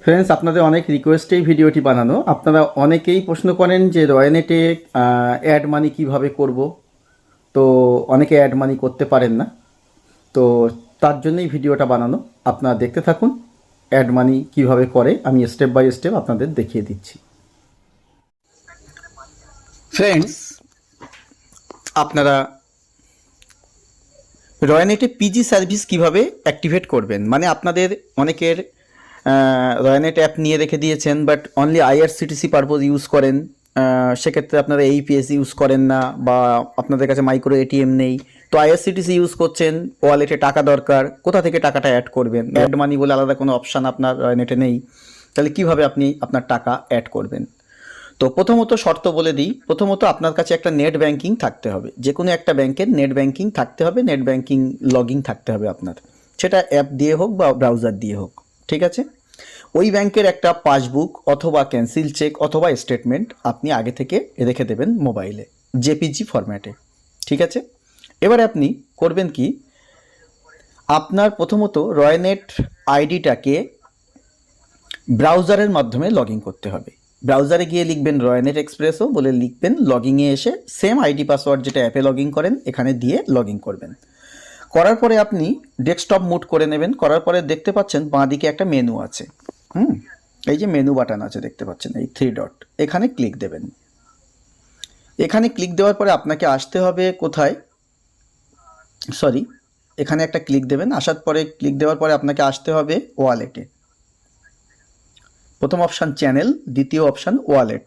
Friends, আপনাদের অনেক রিকোয়েস্টেই ভিডিওটি বানানো। আপনারা অনেকেই প্রশ্ন করেন যে রয়নেটে অ্যাড মানি কিভাবে করব। তো অনেকে অ্যাড মানি করতে পারেন না, তো তার জন্যই ভিডিওটা বানানো। আপনারা দেখতে থাকুন অ্যাড মানি কিভাবে করে, আমি স্টেপ বাই স্টেপ আপনাদের দেখিয়ে দিচ্ছি। ফ্রেন্ডস, আপনারা রয়নেটে পিজি সার্ভিস কিভাবে অ্যাক্টিভেট করবেন, মানে আপনাদের অনেকের রয়নেট অ্যাপ নিয়ে রেখে দিয়েছেন but only IRCTC purpose use করেন। সেক্ষেত্রে আপনারা এইপিএস ইউজ করেন না, বা আপনাদের কাছে মাইক্রো এটিএম নেই, তো আইআরসিটিসি ইউজ করছেন, ওয়ালেটে টাকা দরকার, কোথা থেকে টাকাটা অ্যাড করবেন? অ্যাড মানি বলে আলাদা কোনো অপশান আপনার রয়নেটে নেই, তাহলে কিভাবে আপনি আপনার টাকা অ্যাড করবেন? তো প্রথমত শর্ত বলে দিই। প্রথমত আপনার কাছে একটা নেট ব্যাংকিং থাকতে হবে, যে কোনো একটা ব্যাংকের নেট ব্যাংকিং থাকতে হবে, নেট ব্যাংকিং লগইন থাকতে হবে আপনার, সেটা অ্যাপ দিয়ে হোক বা ব্রাউজার দিয়ে হোক, ঠিক আছে? ওই ব্যাংকের একটা পাসবুক অথবা ক্যান্সেল চেক অথবা স্টেটমেন্ট আপনি আগে থেকে রেখে দেবেন মোবাইলে, জেপিজি ফরম্যাটে, ঠিক আছে? এবারে আপনি করবেন কি, আপনার প্রথমত রয়নেট আইডিটাকে ব্রাউজারের মাধ্যমে লগ ইন করতে হবে। ব্রাউজারে গিয়ে লিখবেন রয়নেট এক্সপ্রেসও বলে লিখবেন, লগইনে এসে সেম আইডি পাসওয়ার্ড যেটা অ্যাপে লগ ইন করেন এখানে দিয়ে লগ ইন করবেন। করার পরে আপনি ডেস্কটপ মুড করে নেবেন। করার পরে দেখতে পাচ্ছেন বাঁদিকে একটা মেনু আছে, এই যে মেনু বাটন আছে দেখতে পাচ্ছেন, এই 3 ডট, এখানে ক্লিক দেবেন। এখানে ক্লিক দেওয়ার পরে আপনাকে আসতে হবে কোথায়, সরি, এখানে একটা ক্লিক দেবেন। আসার পরে ক্লিক দেওয়ার পরে আপনাকে আসতে হবে ওয়ালেটে। প্রথম অপশান চ্যানেল, দ্বিতীয় অপশান ওয়ালেট।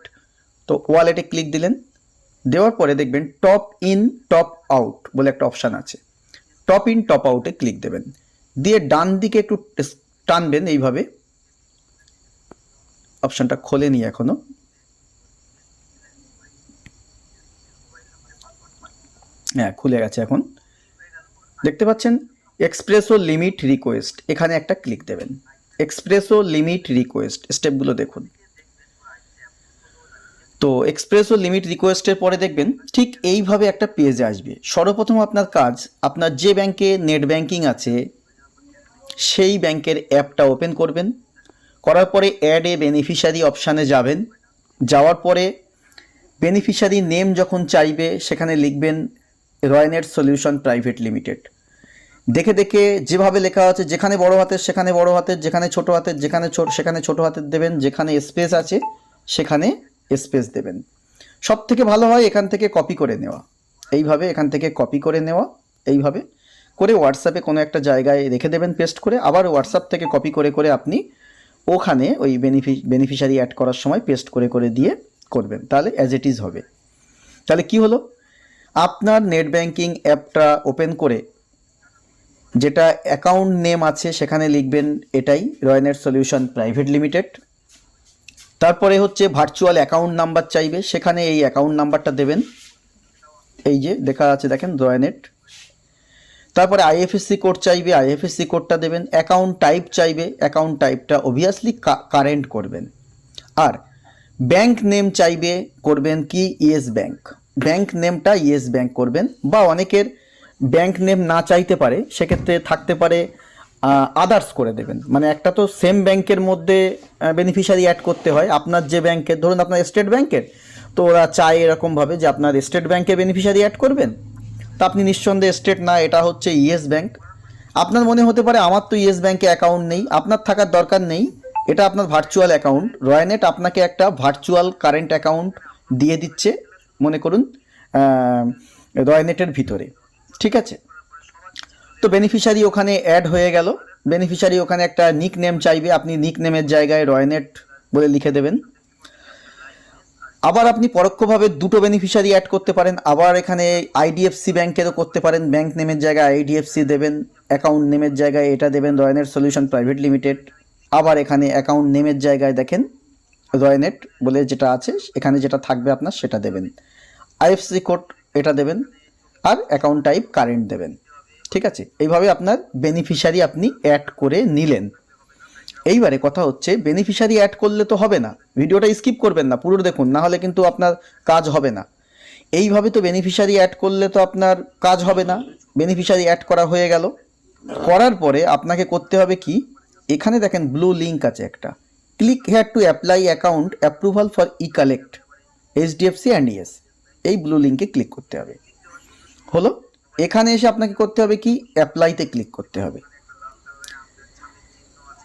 তো ওয়ালেটে ক্লিক দিলেন, দেওয়ার পরে দেখবেন টপ ইন টপ আউট বলে একটা অপশান আছে। টপ ইন টপ আউটে ক্লিক দেবেন, দিয়ে ডান দিকে একটু টানবেন এইভাবে। অপশানটা খোলেনি এখনো, হ্যাঁ খুলে গেছে এখন, দেখতে পাচ্ছেন এক্সপ্রেসো লিমিট রিকোয়েস্ট, এখানে একটা ক্লিক দেবেন। এক্সপ্রেসো লিমিট রিকোয়েস্ট স্টেপগুলো দেখুন। তো এক্সপ্রেসো লিমিট রিকোয়েস্টের পরে দেখবেন ঠিক এইভাবে একটা পেজ আসবে। সর্বপ্রথম আপনার কাজ, আপনার যে ব্যাংকে নেট ব্যাংকিং আছে সেই ব্যাংকের অ্যাপটা ওপেন করবেন। করার পরে অ্যাড এ বেনিফিশিয়ারি অপশানে যাবেন। যাওয়ার পরে বেনিফিশিয়ারি নেম যখন চাইবে সেখানে লিখবেন রয়নেট সলিউশন প্রাইভেট লিমিটেড। দেখে দেখে যেভাবে লেখা আছে, যেখানে বড় হাতের সেখানে বড় হাতের, যেখানে ছোট হাতের সেখানে ছোট হাতের দেবেন, যেখানে স্পেস আছে সেখানে স্পেস দেবেন। সব থেকে ভালো হয় এখান থেকে কপি করে নেওয়া, এইভাবে এখান থেকে কপি করে নেওয়া, এইভাবে করে হোয়াটসঅ্যাপে কোনো একটা জায়গায় রেখে দেবেন পেস্ট করে, আবার হোয়াটসঅ্যাপ থেকে কপি করে করে আপনি ওখানে ওই বেনিফিশিয়ারি অ্যাড করার সময় পেস্ট করে করে দিয়ে করবেন, তাহলে অ্যাজ ইট ইজ হবে। তাহলে কি হলো, আপনার নেট ব্যাংকিং অ্যাপটা ওপেন করে যেটা অ্যাকাউন্ট নেম আছে সেখানে লিখবেন এটাই রয়নেট সলিউশন প্রাইভেট লিমিটেড। তারপরে হচ্ছে ভার্চুয়াল অ্যাকাউন্ট নাম্বার চাইবে, সেখানে এই অ্যাকাউন্ট নাম্বারটা দেবেন, এই যে দেখা আছে দেখেন রয়নেট। তারপরে আইএফএসসি কোড চাইবে, আইএফএসসি কোডটা দেবেন। অ্যাকাউন্ট টাইপ চাইবে, অ্যাকাউন্ট টাইপটা অবভিয়াসলি কারেন্ট করবেন। আর ব্যাংক নেম চাইবে, করবেন কি ইয়েস ব্যাংক, ব্যাংক নেমটা ইয়েস ব্যাংক করবেন। বা অনেকের ব্যাংক নেম না চাইতে পারে, সেক্ষেত্রে থাকতে পারে আদার্স করে দেবেন, মানে একটা তো সেম ব্যাংকের মধ্যে বেনিফিশিয়ারি অ্যাড করতে হয়। আপনার যে ব্যাংকের, ধরুন আপনার স্টেট ব্যাংকের, তো ওরা চায় এরকমভাবে যে আপনার স্টেট ব্যাংকে বেনিফিশিয়ারি অ্যাড করবেন, তা আপনি নিঃসন্দেহে স্টেট না, এটা হচ্ছে ইয়েস ব্যাংক। আপনার মনে হতে পারে আমার তো ইয়েস ব্যাংকে অ্যাকাউন্ট নেই, আপনার থাকার দরকার নেই, এটা আপনার ভার্চুয়াল অ্যাকাউন্ট। রয়নেট আপনাকে একটা ভার্চুয়াল কারেন্ট অ্যাকাউন্ট দিয়ে দিচ্ছে, মনে করুন রয়নেটের ভিতরে, ঠিক আছে? তো বেনিফিশিয়ারি ওখানে অ্যাড হয়ে গেল। বেনিফিশিয়ারি ওখানে একটা নিক নেম চাইবে, আপনি নিক নেমের জায়গায় রয়নেট বলে লিখে দেবেন। আবার আপনি পরোক্ষভাবে দুটো বেনিফিশিয়ারি অ্যাড করতে পারেন, আবার এখানে আইডিএফসি ব্যাংকেরও করতে পারেন, ব্যাংক নেমের জায়গায় আইডিএফসি দেবেন, অ্যাকাউন্ট নেমের জায়গায় এটা দেবেন রয়নেট সলিউশন প্রাইভেট লিমিটেড। আবার এখানে অ্যাকাউন্ট নেমের জায়গায় দেখেন রয়নেট বলে যেটা আছে, এখানে যেটা থাকবে আপনার সেটা দেবেন। আইএফসি কোড এটা দেবেন, আর অ্যাকাউন্ট টাইপ কারেন্ট দেবেন, ঠিক আছে? এইভাবে আপনার বেনিফিশিয়ারি আপনি অ্যাড করে নিলেন। এইবারে কথা হচ্ছে বেনিফিশিয়ারি অ্যাড করলে তো হবে না, ভিডিওটা স্কিপ করবেন না, পুরো দেখুন, না হলে কিন্তু আপনার কাজ হবে না। এইভাবে তো বেনিফিশিয়ারি অ্যাড করলে তো আপনার কাজ হবে না। বেনিফিশিয়ারি অ্যাড করা হয়ে গেল, করার পরে আপনাকে করতে হবে কি, এখানে দেখেন ব্লু লিঙ্ক আছে একটা, click here to apply account approval for E collect HDFC and yes, এই ব্লু লিঙ্কে ক্লিক করতে হবে। হলো, এখানে এসে আপনাকে করতে হবে কি, অ্যাপ্লাইতে ক্লিক করতে হবে।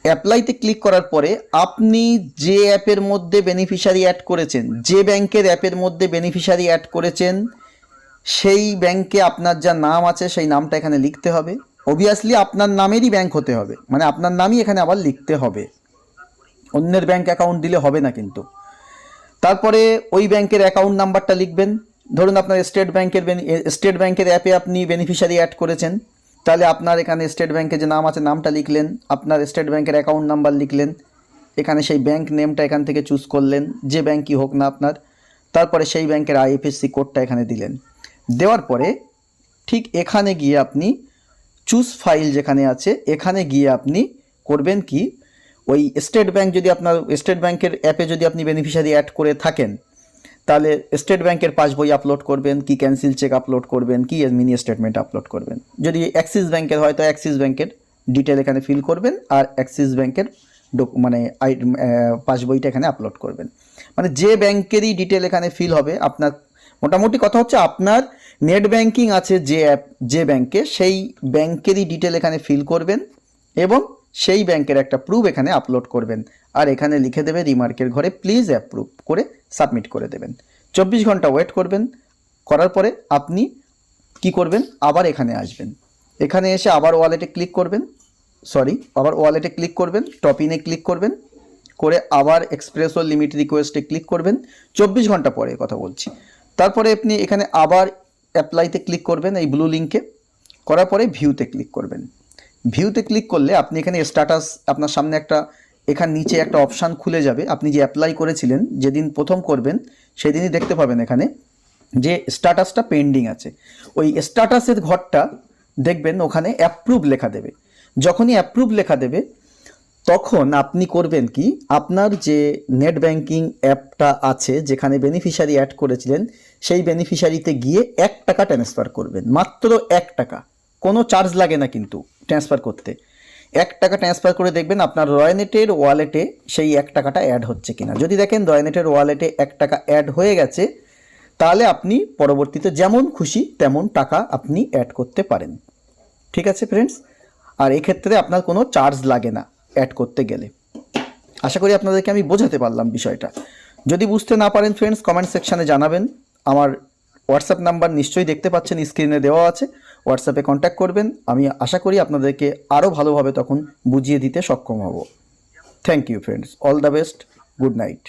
অ্যাপ্লাইতে ক্লিক করার পরে আপনি যে অ্যাপের মধ্যে বেনিফিশিয়ারি অ্যাড করেছেন, যে ব্যাংকের অ্যাপের মধ্যে বেনিফিশিয়ারি অ্যাড করেছেন, সেই ব্যাংকে আপনার যা নাম আছে সেই নামটা এখানে লিখতে হবে। অবভিয়াসলি আপনার নামেরই ব্যাংক হতে হবে, মানে আপনার নামই এখানে আবার লিখতে হবে, অন্যের ব্যাংক অ্যাকাউন্ট দিলে হবে না কিন্তু। তারপরে ওই ব্যাংকের অ্যাকাউন্ট নাম্বারটা লিখবেন। ধরুন আপনার স্টেট ব্যাংকের অ্যাপে আপনি বেনিফিশিয়ারি অ্যাড করেছেন, তাহলে আপনার এখানে স্টেট ব্যাংকের যে নাম আছে নামটা লিখলেন, আপনার স্টেট ব্যাংকের অ্যাকাউন্ট নাম্বার লিখলেন, এখানে সেই ব্যাংক নেমটা এখান থেকে চুজ করলেন, যে ব্যাংকই হোক না আপনার। তারপরে সেই ব্যাংকের IFSC কোডটা এখানে দিলেন। দেওয়ার পরে ঠিক এখানে গিয়ে আপনি চুজ ফাইল যেখানে আছে এখানে গিয়ে আপনি করবেন কি, ওই স্টেট ব্যাংক যদি আপনার স্টেট ব্যাংকের অ্যাপে যদি আপনি বেনিফিশিয়ারি অ্যাড করে থাকেন, তাহলে স্টেট ব্যাংকের পাসবই আপলোড করবেন, কি ক্যান্সেল চেক আপলোড করবেন, কি মিনি স্টেটমেন্ট আপলোড করবেন। যদি অ্যাক্সিস ব্যাংকের হয় তো অ্যাক্সিস ব্যাংকের ডিটেল এখানে ফিল করবেন, আর অ্যাক্সিস ব্যাংকের পাসবইটা এখানে আপলোড করবেন। মানে যে ব্যাংকেরই ডিটেল এখানে ফিল হবে, আপনার মোটামুটি কথা হচ্ছে আপনার নেট ব্যাংকিং আছে যে অ্যাপ যে ব্যাংকে, সেই ব্যাংকেরই ডিটেল এখানে ফিল করবেন এবং সেই ব্যাংকের একটা প্রুফ এখানে আপলোড করবেন, আর এখানে লিখে দেবে রিমার্কের ঘরে প্লিজ অ্যাপ্রুভ করে সাবমিট করে দেবেন। 24 ঘন্টা ওয়েট করবেন। করার পরে আপনি কি করবেন, আবার এখানে আসবেন, এখানে এসে আবার ওয়ালেটে ক্লিক করবেন, টপ ইনে ক্লিক করবেন, করে আবার এক্সপ্রেসো লিমিট রিকোয়েস্টে ক্লিক করবেন। 24 ঘন্টা পরে কথা বলছি। তারপরে আপনি এখানে আবার অ্যাপ্লাইতে ক্লিক করবেন এই ব্লু লিঙ্কে, করার পরে ভিউতে ক্লিক করবেন। ভিউতে ক্লিক করলে আপনি এখানে স্ট্যাটাস, আপনার সামনে একটা এখান নিচে একটা অপশান খুলে যাবে। আপনি যে অ্যাপ্লাই করেছিলেন যেদিন প্রথম করবেন সেদিনই দেখতে পাবেন এখানে যে স্ট্যাটাসটা পেন্ডিং আছে। ওই স্ট্যাটাসের ঘরটা দেখবেন ওখানে অ্যাপ্রুভ লেখা দেবে। যখনই অ্যাপ্রুভ লেখা দেবে তখন আপনি করবেন কি, আপনার যে নেট ব্যাংকিং অ্যাপটা আছে যেখানে বেনিফিশিয়ারি অ্যাড করেছিলেন সেই বেনিফিশিয়ারিতে গিয়ে 1 টাকা ট্রান্সফার করবেন, মাত্র 1 টাকা, কোনো চার্জ লাগে না কিন্তু ট্রান্সফার করতে। 1 টাকা ট্রান্সফার করে দেখবেন আপনার রয়নেটের ওয়ালেটে সেই 1 টাকাটা অ্যাড হচ্ছে কিনা। যদি দেখেন রয়নেটের ওয়ালেটে 1 টাকা অ্যাড হয়ে গেছে, তাহলে আপনি পরবর্তীতে যেমন খুশি তেমন টাকা আপনি অ্যাড করতে পারেন। ঠিক আছে ফ্রেন্ডস, আর এক্ষেত্রে আপনার কোনো চার্জ লাগে না অ্যাড করতে গেলে। আশা করি আপনাদেরকে আমি বোঝাতে পারলাম বিষয়টা। যদি বুঝতে না পারেন ফ্রেন্ডস কমেন্ট সেকশানে জানাবেন। আমার হোয়াটসঅ্যাপ নাম্বার নিশ্চয়ই দেখতে পাচ্ছেন, স্ক্রিনে দেওয়া আছে, হোয়াটসঅ্যাপে কন্ট্যাক্ট করবেন। আমি আশা করি আপনাদেরকে আরও ভালোভাবে তখন বুঝিয়ে দিতে সক্ষম হব। Thank you friends, all the best, good night.